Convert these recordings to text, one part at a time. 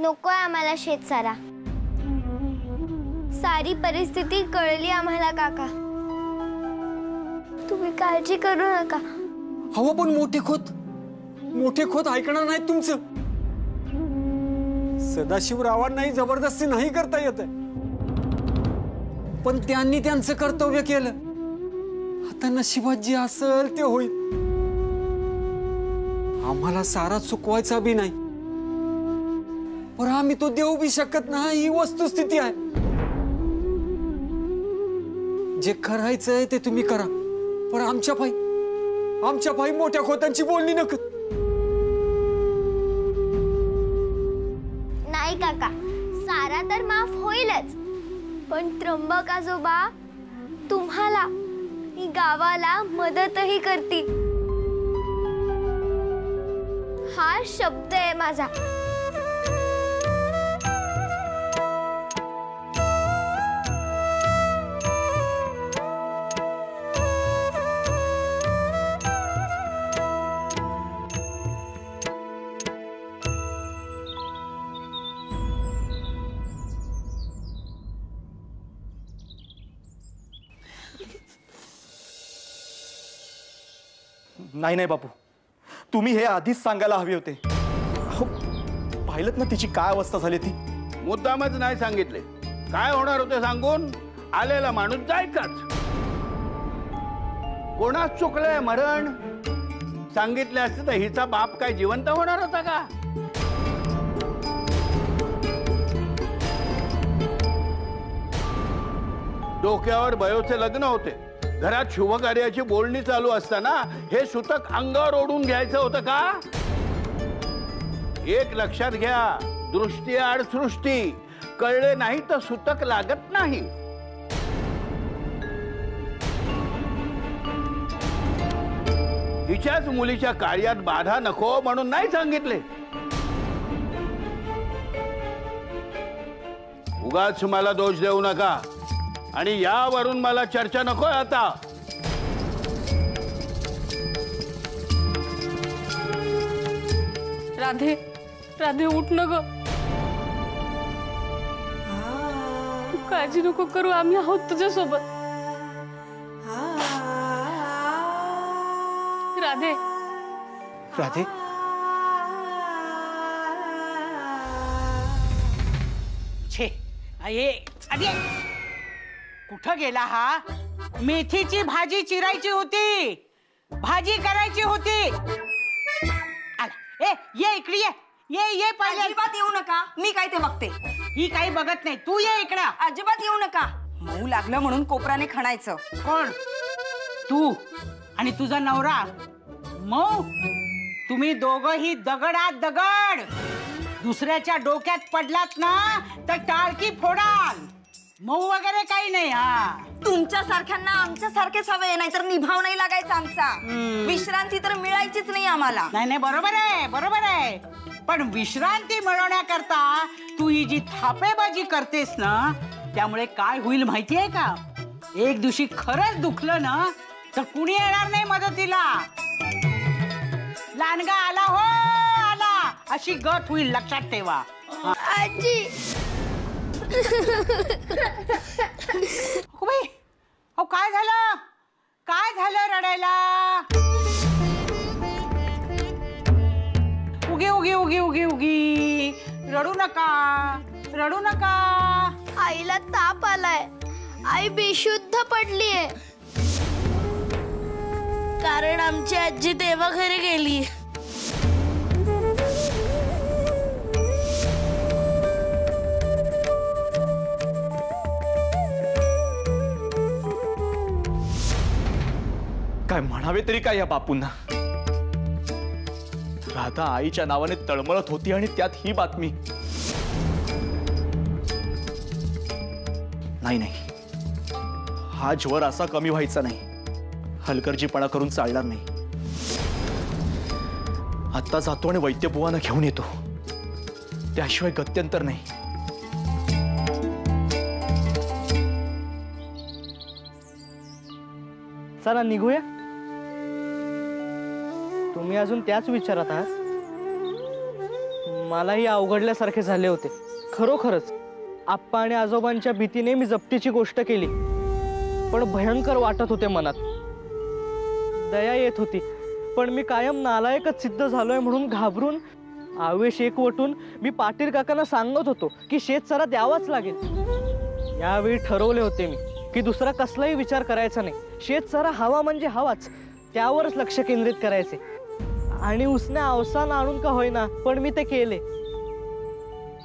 नकोय आम्हाला शेतसारा. सारी परिस्थिती कळली आम्हाला काका. तुम्ही काळजी करू नका. हवं पण मोठे खोत ऐकणार नाहीत तुमचं. सदाशिवरावांनाही जबरदस्ती नाही करता येत, पण त्यांनी त्यांचं कर्तव्य केलं. आता नशिबात जे असेल ते होईल. आम्हाला सारा चुकवायचा बी नाही, पण आम्ही तो देऊ बी शकत नाही. ही वस्तुस्थिती आहे. जे करायचंय ते तुम्ही करा, पण आमच्या पायी मोठ्या खोतांची बोलणी नकत. नाही काका, सारा तर माफ होईलच, पण त्र्यंबक आजोबा तुम्हाला ही गावाला मदतही करतील. हा शब्द आहे माझा. नाही बापू, तुम्ही हे आधीच सांगायला हवे होते. पाहिलं ना तिची काय अवस्था झाली ती. मुद्दामच नाही सांगितले. काय होणार होते सांगून आलेला माणूस जायचाच. कोणाच चुकलंय मरण सांगितले असते तर हिचा बाप काय जिवंत होणार होता का? डोक्यावर बयोचे लग्न होते, घरात शुभकार्याची बोलणी चालू असताना हे सुतक अंगावर ओढून घ्यायचं होतं का? एक लक्षात घ्या, दृष्टी आड सृष्टी. कळले नाही तर सुतक लागत नाही. हिच्याच मुलीच्या कार्यात बाधा नको म्हणून नाही सांगितले. उगाच मला दोष देऊ नका आणि यावरून मला चर्चा नकोय आता. राधे, राधे उठ न ग. तू काळजी नको करू, आम्ही आहोत तुझ्या सोबत. राधे, राधे, छे ये अरे कुठं गेला हा? मेथीची भाजी चिरायची होती, भाजी करायची होती. आला, ये इकडे ये पहिले. अजिबात येऊ नका, मी काय ते बघते. ही काही बघत नाही, तू ये इकडं. अजिबात येऊ नका. मऊ लागलं म्हणून कोपराने खणायचं. कोण? तू आणि तुझा नवरा मऊ. तुम्ही दोघंही दगडात दगड. दुसऱ्याच्या डोक्यात पडलात ना तर टाळकी फोडाल. मऊ वगैरे काही नाही. हा, तुमच्या सारख्यांना आमच्या सारखेच हवे, नाहीतर निभाव नाही लागायचा आमचा. विश्रांती तर मिळायचीच नाही आम्हाला. नाही बरोबर आहे. पण विश्रांती मिळवण्याकरता तू ही जी थापेबाजी करतेस ना, त्यामुळे काय होईल माहितीये का? एक दिवशी खरंच दुखलं ना तर कुणी येणार नाही मदतीला. लांडगा आला हो आला अशी गत होईल, लक्षात ठेवा. आजी, काय झालं? काय झालं रडायला? उगी रडू नका. आईला ताप आलाय. आई बेशुद्ध पडलीये. कारण आमची आजी देवाघरी गेली. काय म्हणावे तरी काय या बापूंना. राधा आईच्या नावाने तळमळत होती आणि त्यात ही बातमी. नाही, हा ज्वर असा कमी व्हायचा नाही. हलगर्जीपणा करून चालणार नाही. आता जातो आणि वैद्यबुवांना घेऊन येतो, त्याशिवाय गत्यंतर नाही. चला निघूया. तुम्ही अजून त्याच विचारात आहात. मलाही अवघडल्यासारखे झाले होते. खरोखरच आप्पा आणि आजोबांच्या भीतीने मी जप्तीची गोष्ट केली, पण भयंकर वाटत होते मनात. दया येत होती, पण मी कायम नालायकच सिद्ध झालोय म्हणून घाबरून आवेश एकवटून मी पाटील काकांना सांगत होतो की शेतसारा द्यावाच लागेल. यावेळी ठरवले होते मी की दुसरा कसलाही विचार करायचा नाही. शेतसारा हवा म्हणजे हवाच, त्यावरच लक्ष केंद्रित करायचे. आणि उसने अवसान आणून का होईना, पण मी ते केले.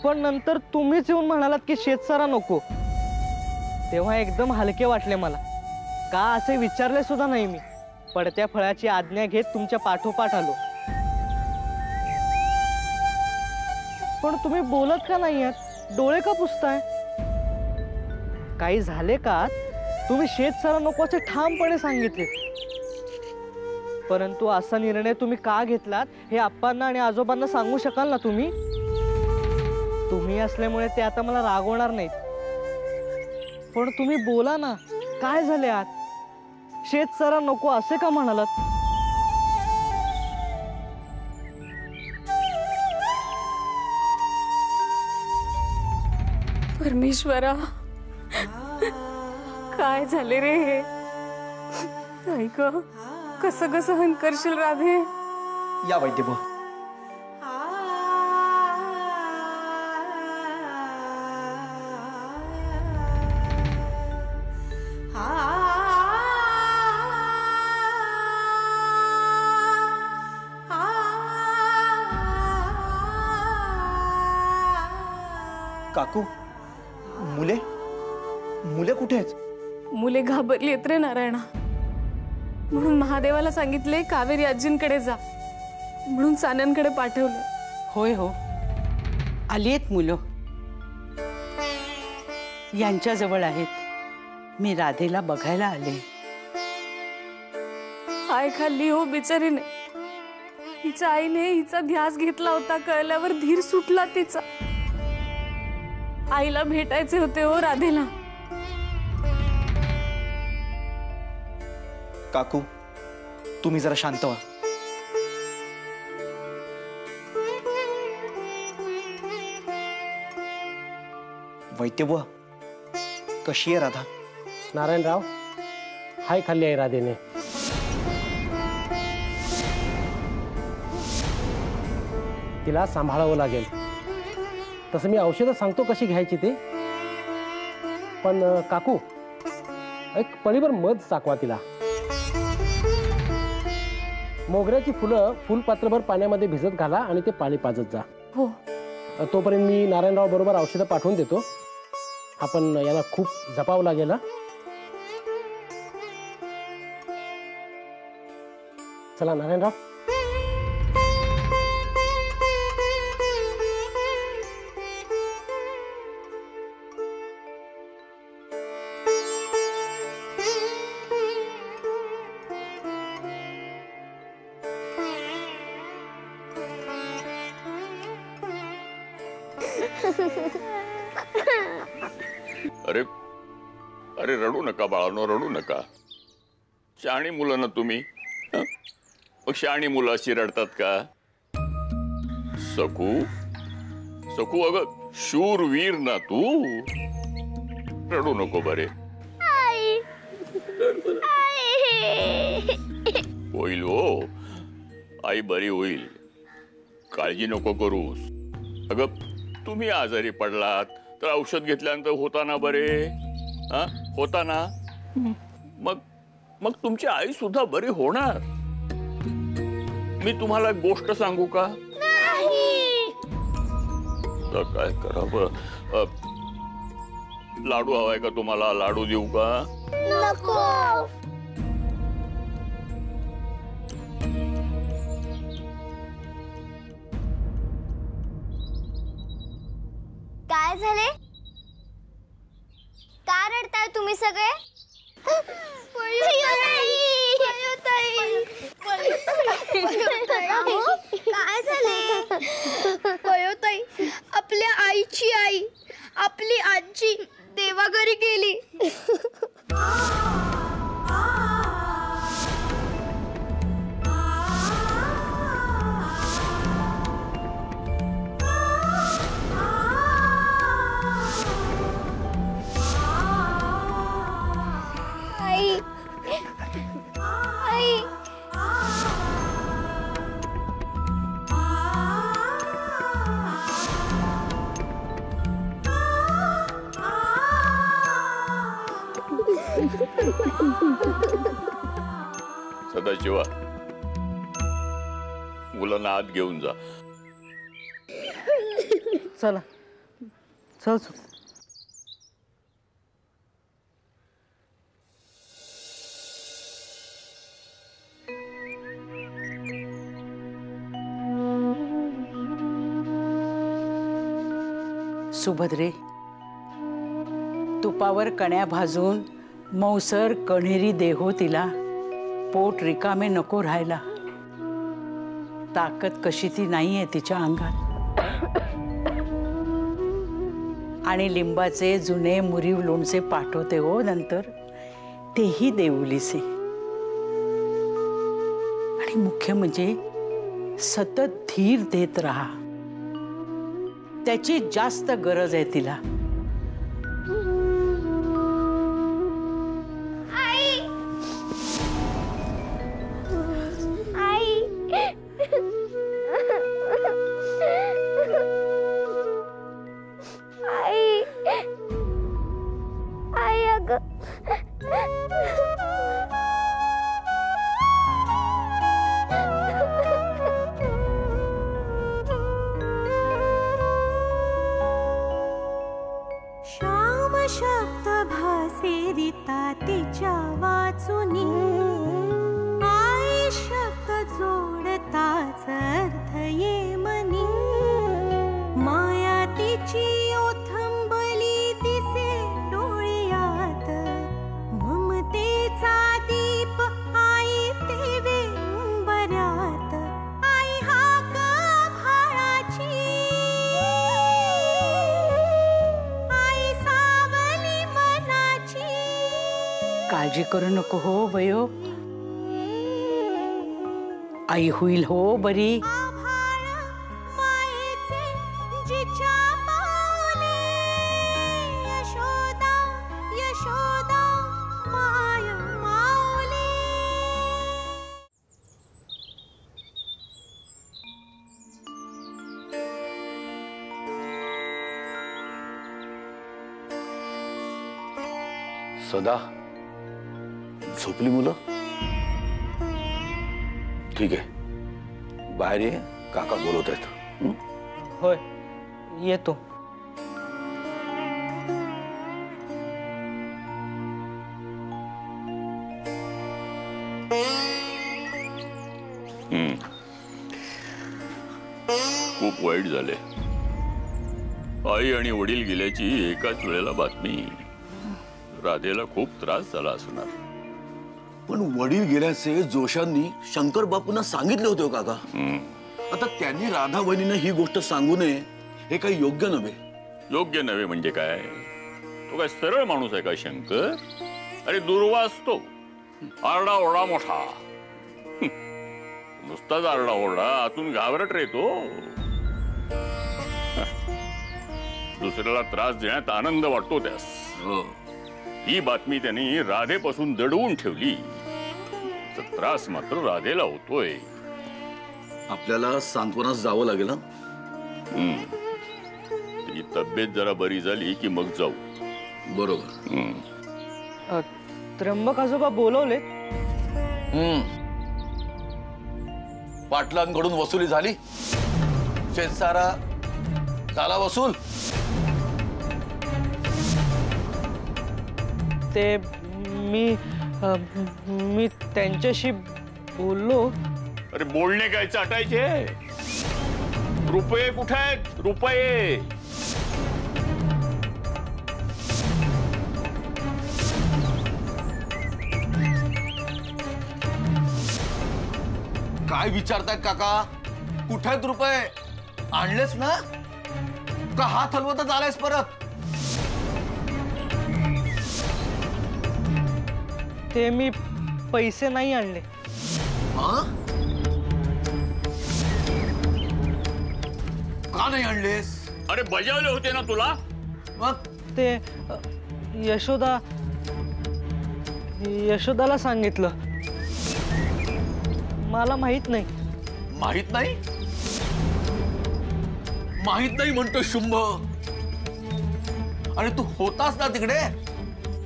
पण नंतर तुम्हीच येऊन म्हणालात की शेतसारा नको, तेव्हा एकदम हलके वाटले मला. का असे विचारले सुद्धा नाही मी. पडत्या फळाची आज्ञा घेत तुमच्या पाठोपाठ आलो. पण तुम्ही बोलत का नाही आहात? डोळे का पुसताय? काही झाले का? तुम्ही शेतसारा नको असे ठामपणे सांगितले, परंतु असा निर्णय तुम्ही का घेतलात हे आप्पांना आणि आजोबांना सांगू शकाल ना तुम्ही? तुम्ही असल्यामुळे ते आता मला रागवणार नाहीत. पण तुम्ही बोला ना, काय झाले आत? शेतसारा नको असे का म्हणालात? परमेश्वरा, काय झाले रे हे? ऐक, कसं सहन करशील राधे? या वैद्यभ. काकू, मुले मुले कुठे आहेत? मुले घाबरली आहेत रे नारायणा, म्हणून महादेवाला सांगितले कावेरी आजींकडे जा, म्हणून सान्यांकडे पाठवले. होय हो, आली आहेत मुलं, यांच्या जवळ आहेत. मी राधेला बघायला आले. पाय खाल्ली हो बिचारीने. हिच्या आईने हिचा ध्यास घेतला होता, कळल्यावर धीर सुटला तिचा. आईला भेटायचे होते हो राधेला. काकू, तुम्ही जरा शांत व्हा. वैद्यव, कशी आहे राधा? नारायणराव, हाय खाल्ली आहे राधेने. तिला सांभाळावं लागेल. तसं मी औषधं सांगतो कशी घ्यायची ते. पण काकू, एक पळीभर मध चाकवा तिला. मोगऱ्याची फुलं फुलपात्रभर पाण्यामध्ये भिजत घाला आणि ते पाणी पाजत जा. हो. तोपर्यंत मी नारायणराव बरोबर औषधं पाठवून देतो. आपण याला खूप जपावं लागेल. चला नारायणराव. अरे अरे, रडू नका बाळांनो, रडू नका. शहाणी मुलं ना तुम्ही. मग शहाणी मुलं अशी रडतात का? सकू सकू, अगं शूरवीर ना तू, रडू नको बरे. होईल हो, आई बरी होईल, काळजी नको करूस. अगं तुम्ही आजारी पडलात तर औषध घेतल्यानंतर होता ना बरे? हा, होता ना? मग मग तुमची आई सुद्धा बरी होणार. मी तुम्हाला एक गोष्ट सांगू का? तर काय करावं? लाडू हवाय का तुम्हाला? लाडू देऊ का? नको. काय झाले? का रडताय तुम्ही सगळे? काय झाले? पयोताई, आपल्या आईची आई, आपली आजी देवाघरी गेली. सदाशिवा, मुलांना आत घेऊन जा. चला चल. सुभद्रे, तुपावर कण्या भाजून मौसर कण्हेरी देहो तिला. पोट रिकामे नको राहायला. ताकद कशी ती नाहीये तिच्या अंगात. आणि लिंबाचे जुने मुरीव लोणचे पाठवते हो नंतर, तेही देऊलीचे. आणि मुख्य म्हणजे सतत धीर देत राहा. त्याची जास्त गरज आहे तिला. आई, आई, आई, आई अगं. श्याम शब्द भासेरिता तिच्या वाचुनी. आई शब्द जोडताच अर्थ ये मनी. माया तिची ओथंबली दिसे डोळ्यात. ममतेचा दीप आई तेवे उंबऱ्यात. आई हाक भाळाची. आई सावली मनाची. काळजी करू नको हो वयो. आई होईल हो बरी. मायेचे जिच्या पावले. यशोदा यशोदा माय माऊली. सदा झोपली मुलं? ठीक आहे, बाहेर ये, काका बोलवत आहेत. होय येतो. खूप वाईट झाले. आई आणि वडील गेल्याची एकाच वेळेला बातमी. राधेला खूप त्रास झाला असणार. पण वडील गेल्याचे जोशांनी शंकर बापूंना सांगितले होते हो काका. आता त्यांनी राधा बहिणीने ही गोष्ट सांगू नये हे काही योग्य नव्हे. योग्य नव्हे म्हणजे काय? तो काय सरळ माणूस आहे का शंकर? अरे दुर्वास तो. आरडा ओरडा मोठा. नुसताच आरडा ओरडा, आतून घाबरट रे तो. दुसऱ्याला त्रास देण्यात आनंद वाटतो त्यास. ही बातमी त्यांनी राधेपासून दडवून ठेवली. त्रास मात्र राधेला होतोय. आपल्याला सांत्वनास जावं लागेल ना. तिची तब्येत जरा बरी झाली की मग जाऊ. बरोबर. त्र्यंबक आजोबा बोलवले. पाटलांकडून वसुली झाली. शेतसारा झाला वसूल. ते मी त्यांच्याशी बोललो. अरे बोलणे काय चाटायचे? रुपये कुठे आहेत? रुपये. काय विचारतायत काका? कुठे आहेत रुपये? आणलेच ना का हात हलवतच आलायस परत? ते मी पैसे नाही आणले. का नाही आणलेस? अरे बजावले होते ना तुला. मग ते यशोदाला सांगितलं. मला माहित नाही. माहित नाही? माहित नाही म्हणतो शुंभ. आणि तू होतास ना तिकडे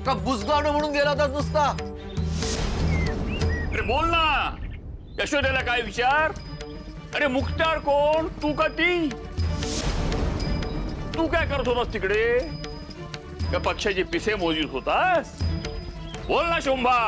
का बुजगावणं म्हणून गेला होता नुसता? अरे बोल ना, यशोदेला काय विचार? अरे मुक्त्यार कोण, तू का ती? तू काय करत होतास तिकडे? का पक्षाचे पिसे मोजीत होतास? बोल ना शोभा.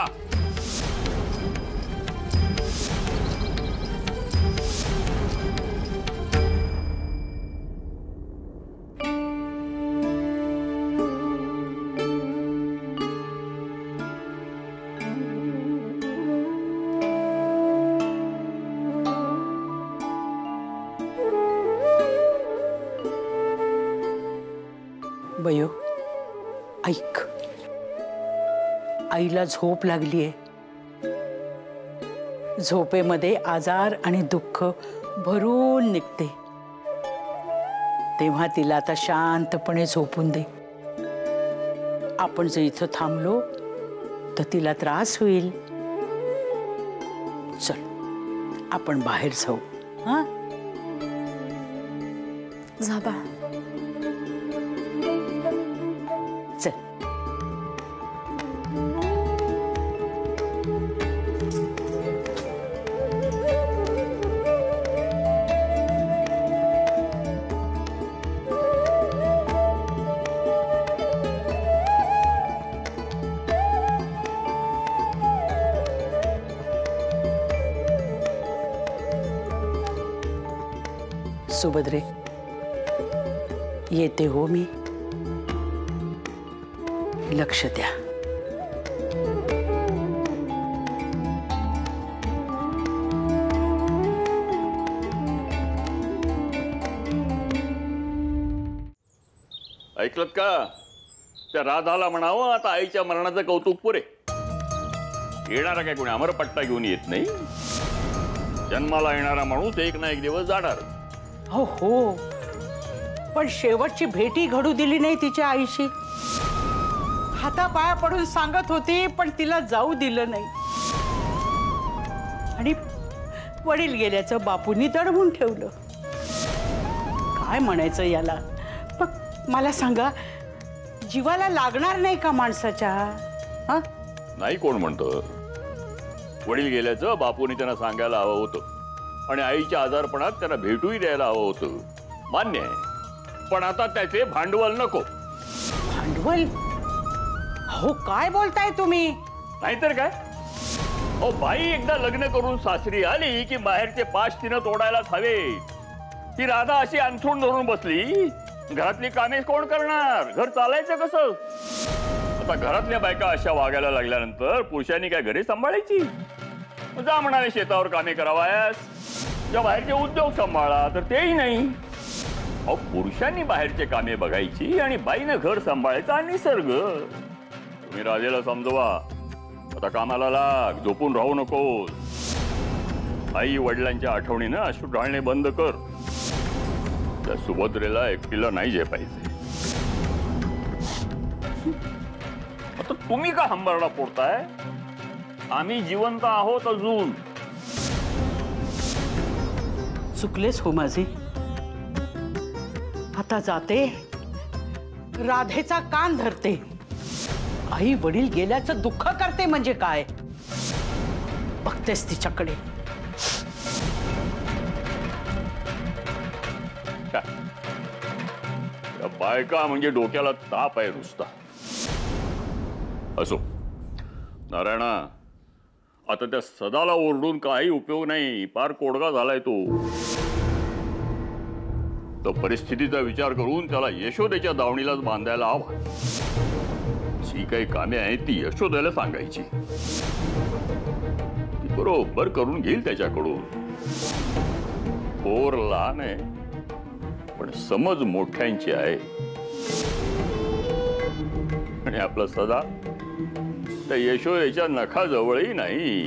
बयो, ऐक, आईला झोप लागलीये. झोपेमध्ये आजार आणि दुःख भरून निघते. तेव्हा तिला आता शांतपणे झोपून दे. आपण जर इथं थांबलो तर तिला त्रास होईल. चल, आपण बाहेर जाऊ. हा, जा बा. चल. सुभद्रे, येते हो मी. लक्ष द्या. ऐकलत का? त्या राधाला म्हणावं आता आईच्या मरणाचं कौतुक पुरे. येणारा काय कोणी अमरपट्टा घेऊन येत नाही. जन्माला येणारा माणूस एक ना एक दिवस जाणार. हो हो, पण शेवटची भेटी घडू दिली नाही तिच्या आईशी. हातापाया पडून सांगत होती, पण तिला जाऊ दिलं नाही. आणि वडील गेल्याचं बापूंनी दडवून ठेवलं. काय म्हणायचं याला? मग मला सांगा, जीवाला लागणार नाही का माणसाच्या? हा, नाही कोण म्हणतं. वडील गेल्याचं बापूंनी त्यांना सांगायला हवं होतं आणि आईच्या आजारपणात त्यांना भेटूही द्यायला हवं होतं. मान्य आहे, पण आता त्याचे भांडवल नको. भांडवल? हो, काय बोलताय तुम्ही? नाहीतर काय. हो, बाई एकदा लग्न करून सासरी आली की बाहेरचे पाच तिनं तोडायलाच हवे. ती राधा अशी अंथरूण धरून बसली, घरातली कामे कोण करणार? घर चालायचं कसं? आता घरातल्या बायका अशा वागायला लागल्यानंतर पुरुषांनी काय घरी सांभाळायची? जा म्हणाले शेतावर कामे करावायस, ज्या बाहेरचे उद्योग सांभाळा, तर तेही नाही. अहो, पुरुषांनी बाहेरचे कामे बघायची आणि बाईनं घर सांभाळायचा. आणि निसर्ग. तुम्ही राजेला समजवा, आता कामाला लाग, झोपून राहू नकोस. आई वडिलांच्या आठवणीनं अश्रू ढाळणे बंद कर. त्या सुभद्रेला एकटीला नाही झेपायचे. आता तुम्ही का हंबरडा फोडताय? आम्ही जिवंत आहोत अजून. चुकलेच हो माझे. आता जाते, राधेचा कान धरते. आई वडील गेल्याचं दुःख करते म्हणजे काय? बघतेस तिच्याकडे. बायका म्हणजे डोक्याला ताप आहे नुसता. असो नारायणा, आता त्या सदाला ओरडून काही उपयोग नाही. फार कोडगा झालाय तो. तो परिस्थितीचा विचार करून त्याला यशोदेच्या दावणीलाच बांधायला हवा. जी काही कामे आहेत ती यशोदेला सांगायची. ती बरोबर करून घेईल त्याच्याकडून. पोर लहान आहे, पण समज मोठ्यांची आहे. आणि आपला सदा त्या यशोदेच्या नखाजवळही नाही.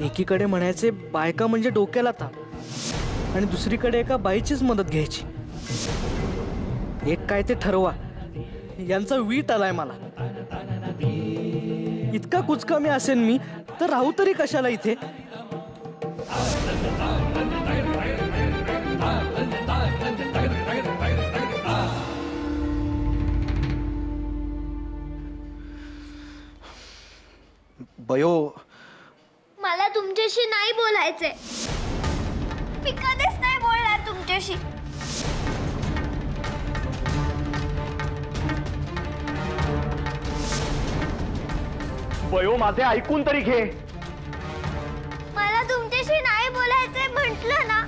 एकीकडे म्हणायचे बायका म्हणजे डोक्याला ताप आणि दुसरीकडे एका बाईचीच मदत घ्यायची. एक काय ते ठरवा. यांचा वीट आलाय मला. इतका कुचकामी असेल मी तर राहू तरी कशाला इथे? बयो, मला तुमच्याशी नाही बोलायचंय. मी कधीच नाही बोलणार तुमच्याशी. बयो माझे ऐकून तरी घे. मला तुमच्याशी नाही बोलायचंय म्हटलं ना.